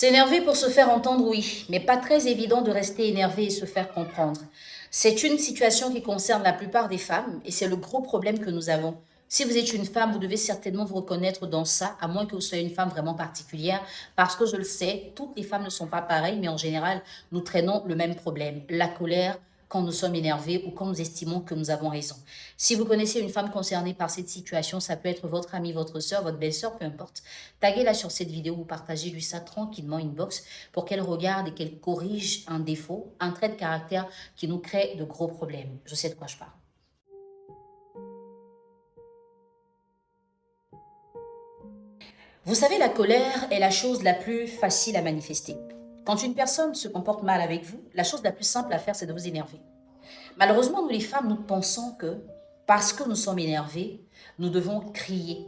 S'énerver pour se faire entendre, oui, mais pas très évident de rester énervé et se faire comprendre. C'est une situation qui concerne la plupart des femmes et c'est le gros problème que nous avons. Si vous êtes une femme, vous devez certainement vous reconnaître dans ça, à moins que vous soyez une femme vraiment particulière, parce que je le sais, toutes les femmes ne sont pas pareilles, mais en général, nous traînons le même problème, la colère, quand nous sommes énervés ou quand nous estimons que nous avons raison. Si vous connaissez une femme concernée par cette situation, ça peut être votre amie, votre soeur, votre belle-sœur, peu importe. Taguez-la sur cette vidéo ou partagez-lui ça tranquillement inbox pour qu'elle regarde et qu'elle corrige un défaut, un trait de caractère qui nous crée de gros problèmes. Je sais de quoi je parle. Vous savez, la colère est la chose la plus facile à manifester. Quand une personne se comporte mal avec vous, la chose la plus simple à faire, c'est de vous énerver. Malheureusement, nous les femmes, nous pensons que parce que nous sommes énervés, nous devons crier.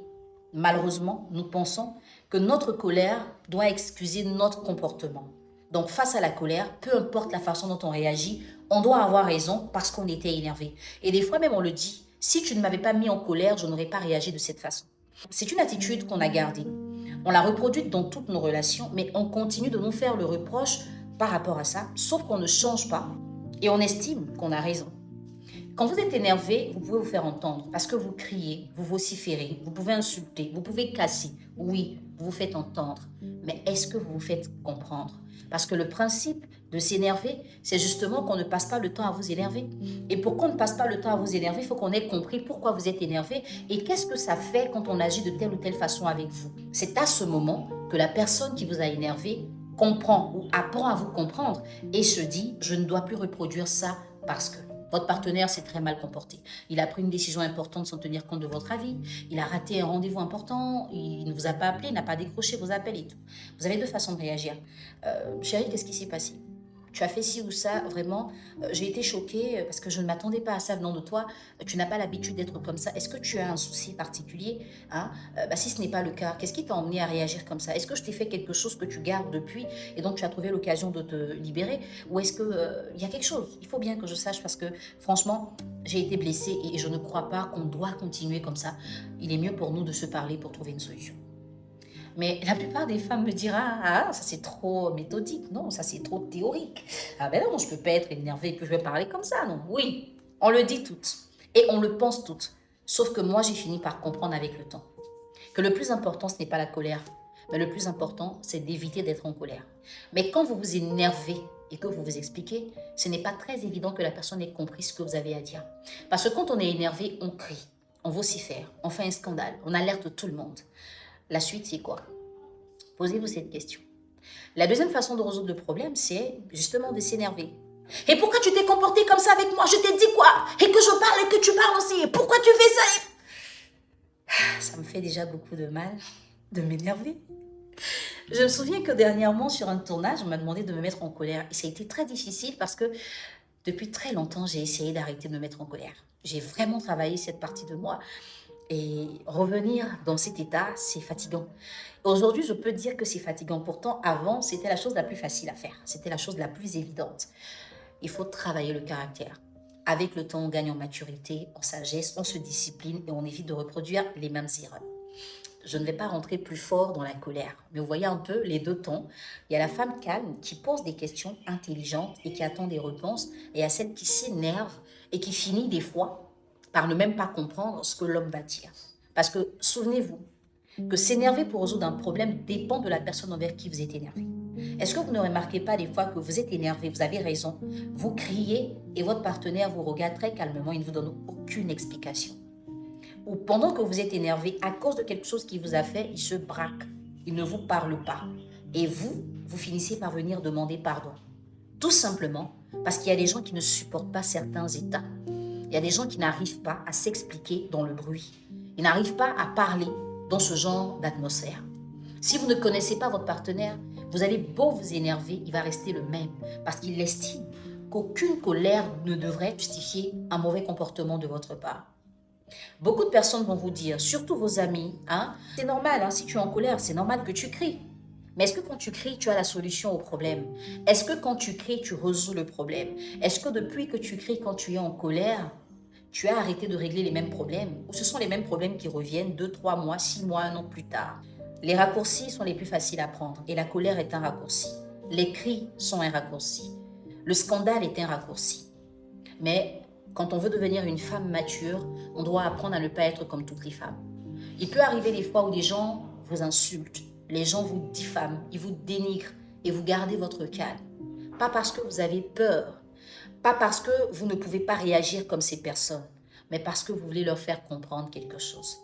Malheureusement, nous pensons que notre colère doit excuser notre comportement. Donc, face à la colère, peu importe la façon dont on réagit, on doit avoir raison parce qu'on était énervé. Et des fois même, on le dit, si tu ne m'avais pas mis en colère, je n'aurais pas réagi de cette façon. C'est une attitude qu'on a gardée. On l'a reproduite dans toutes nos relations, mais on continue de nous faire le reproche par rapport à ça, sauf qu'on ne change pas et on estime qu'on a raison. Quand vous êtes énervé, vous pouvez vous faire entendre parce que vous criez, vous vociférez, vous pouvez insulter, vous pouvez casser. Oui, vous vous faites entendre. Mais est-ce que vous vous faites comprendre? Parce que le principe de s'énerver, c'est justement qu'on ne passe pas le temps à vous énerver. Et pour qu'on ne passe pas le temps à vous énerver, il faut qu'on ait compris pourquoi vous êtes énervé et qu'est-ce que ça fait quand on agit de telle ou telle façon avec vous. C'est à ce moment que la personne qui vous a énervé comprend ou apprend à vous comprendre et se dit, je ne dois plus reproduire ça parce que votre partenaire s'est très mal comporté. Il a pris une décision importante sans tenir compte de votre avis. Il a raté un rendez-vous important. Il ne vous a pas appelé, il n'a pas décroché vos appels et tout. Vous avez deux façons de réagir. Chérie, qu'est-ce qui s'est passé? Tu as fait ci ou ça, vraiment, j'ai été choquée parce que je ne m'attendais pas à ça venant de toi. Tu n'as pas l'habitude d'être comme ça. Est-ce que tu as un souci particulier, hein? Si ce n'est pas le cas, qu'est-ce qui t'a emmené à réagir comme ça? Est-ce que je t'ai fait quelque chose que tu gardes depuis et donc tu as trouvé l'occasion de te libérer? Ou est-ce qu'il y a quelque chose? Il faut bien que je sache parce que franchement, j'ai été blessée et je ne crois pas qu'on doit continuer comme ça. Il est mieux pour nous de se parler pour trouver une solution. Mais la plupart des femmes me diront, ah, ça c'est trop méthodique, non, ça c'est trop théorique. Ah ben non, je peux pas être énervée et puis je vais parler comme ça, non. Oui, on le dit toutes et on le pense toutes. Sauf que moi, j'ai fini par comprendre avec le temps que le plus important, ce n'est pas la colère, mais le plus important, c'est d'éviter d'être en colère. Mais quand vous vous énervez et que vous vous expliquez, ce n'est pas très évident que la personne ait compris ce que vous avez à dire. Parce que quand on est énervé, on crie, on vocifère, on fait un scandale, on alerte tout le monde. La suite, c'est quoi? Posez-vous cette question. La deuxième façon de résoudre le problème, c'est justement de s'énerver. Et pourquoi tu t'es comporté comme ça avec moi? Je t'ai dit quoi? Et que je parle et que tu parles aussi. Et pourquoi tu fais ça? Ça me fait déjà beaucoup de mal de m'énerver. Je me souviens que dernièrement, sur un tournage, on m'a demandé de me mettre en colère. Et ça a été très difficile parce que depuis très longtemps, j'ai essayé d'arrêter de me mettre en colère. J'ai vraiment travaillé cette partie de moi. Et revenir dans cet état, c'est fatigant. Aujourd'hui, je peux dire que c'est fatigant. Pourtant, avant, c'était la chose la plus facile à faire. C'était la chose la plus évidente. Il faut travailler le caractère. Avec le temps, on gagne en maturité, en sagesse, on se discipline et on évite de reproduire les mêmes erreurs. Je ne vais pas rentrer plus fort dans la colère, mais vous voyez un peu les deux tons. Il y a la femme calme qui pose des questions intelligentes et qui attend des réponses, et il y a celle qui s'énerve et qui finit des fois par ne même pas comprendre ce que l'homme va dire. Parce que souvenez-vous que s'énerver pour résoudre un problème dépend de la personne envers qui vous êtes énervé. Est-ce que vous ne remarquez pas des fois que vous êtes énervé, vous avez raison, vous criez et votre partenaire vous regarde très calmement, il ne vous donne aucune explication? Ou pendant que vous êtes énervé à cause de quelque chose qu'il vous a fait, il se braque, il ne vous parle pas. Et vous finissez par venir demander pardon. Tout simplement parce qu'il y a des gens qui ne supportent pas certains états. Il y a des gens qui n'arrivent pas à s'expliquer dans le bruit. Ils n'arrivent pas à parler dans ce genre d'atmosphère. Si vous ne connaissez pas votre partenaire, vous allez beau vous énerver, il va rester le même parce qu'il estime qu'aucune colère ne devrait justifier un mauvais comportement de votre part. Beaucoup de personnes vont vous dire, surtout vos amis, hein, c'est normal, hein, si tu es en colère, c'est normal que tu cries. Mais est-ce que quand tu cries, tu as la solution au problème? Est-ce que quand tu cries, tu résous le problème? Est-ce que depuis que tu cries quand tu es en colère, tu as arrêté de régler les mêmes problèmes? Ou ce sont les mêmes problèmes qui reviennent 2, 3 mois, 6 mois, 1 an plus tard? Les raccourcis sont les plus faciles à prendre et la colère est un raccourci. Les cris sont un raccourci. Le scandale est un raccourci. Mais quand on veut devenir une femme mature, on doit apprendre à ne pas être comme toutes les femmes. Il peut arriver des fois où les gens vous insultent, les gens vous diffament, ils vous dénigrent et vous gardez votre calme. Pas parce que vous avez peur, pas parce que vous ne pouvez pas réagir comme ces personnes, mais parce que vous voulez leur faire comprendre quelque chose.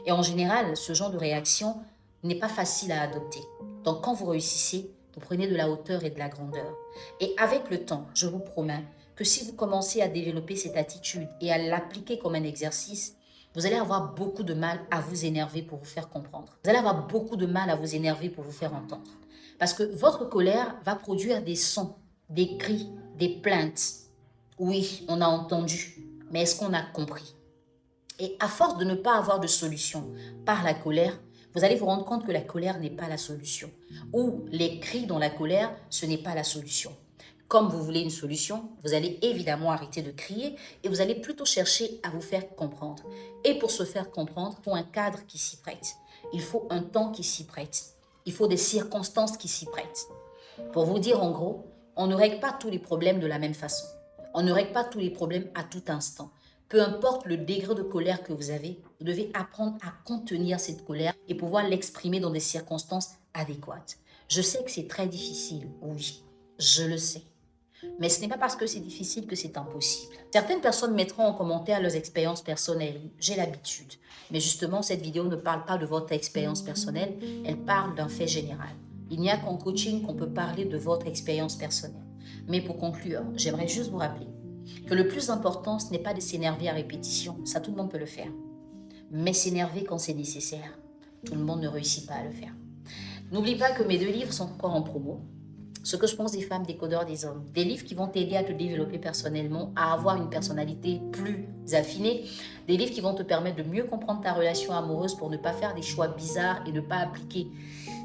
Et en général, ce genre de réaction n'est pas facile à adopter. Donc quand vous réussissez, vous prenez de la hauteur et de la grandeur. Et avec le temps, je vous promets que si vous commencez à développer cette attitude et à l'appliquer comme un exercice, vous allez avoir beaucoup de mal à vous énerver pour vous faire comprendre. Vous allez avoir beaucoup de mal à vous énerver pour vous faire entendre. Parce que votre colère va produire des sons, des cris, des plaintes. Oui, on a entendu, mais est-ce qu'on a compris? Et à force de ne pas avoir de solution par la colère, vous allez vous rendre compte que la colère n'est pas la solution. Ou les cris dans la colère, ce n'est pas la solution. Comme vous voulez une solution, vous allez évidemment arrêter de crier et vous allez plutôt chercher à vous faire comprendre. Et pour se faire comprendre, il faut un cadre qui s'y prête. Il faut un temps qui s'y prête. Il faut des circonstances qui s'y prêtent. Pour vous dire en gros, on ne règle pas tous les problèmes de la même façon. On ne règle pas tous les problèmes à tout instant. Peu importe le degré de colère que vous avez, vous devez apprendre à contenir cette colère et pouvoir l'exprimer dans des circonstances adéquates. Je sais que c'est très difficile, oui, je le sais. Mais ce n'est pas parce que c'est difficile que c'est impossible. Certaines personnes mettront en commentaire leurs expériences personnelles. J'ai l'habitude. Mais justement, cette vidéo ne parle pas de votre expérience personnelle, elle parle d'un fait général. Il n'y a qu'en coaching qu'on peut parler de votre expérience personnelle. Mais pour conclure, j'aimerais juste vous rappeler que le plus important, ce n'est pas de s'énerver à répétition. Ça, tout le monde peut le faire. Mais s'énerver quand c'est nécessaire, tout le monde ne réussit pas à le faire. N'oublie pas que mes 2 livres sont encore en promo. Ce que je pense des femmes, des codeurs, des hommes. Des livres qui vont t'aider à te développer personnellement, à avoir une personnalité plus affinée. Des livres qui vont te permettre de mieux comprendre ta relation amoureuse pour ne pas faire des choix bizarres et ne pas appliquer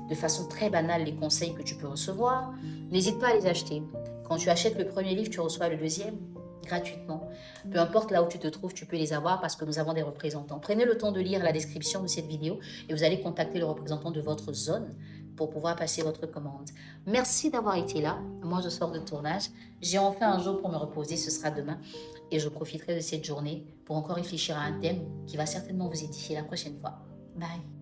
de façon très banale les conseils que tu peux recevoir. N'hésite pas à les acheter. Quand tu achètes le premier livre, tu reçois le deuxième gratuitement. Peu importe là où tu te trouves, tu peux les avoir parce que nous avons des représentants. Prenez le temps de lire la description de cette vidéo et vous allez contacter le représentant de votre zone pour pouvoir passer votre commande. Merci d'avoir été là. Moi, je sors de tournage. J'ai enfin un jour pour me reposer, ce sera demain. Et je profiterai de cette journée pour encore réfléchir à un thème qui va certainement vous édifier la prochaine fois. Bye.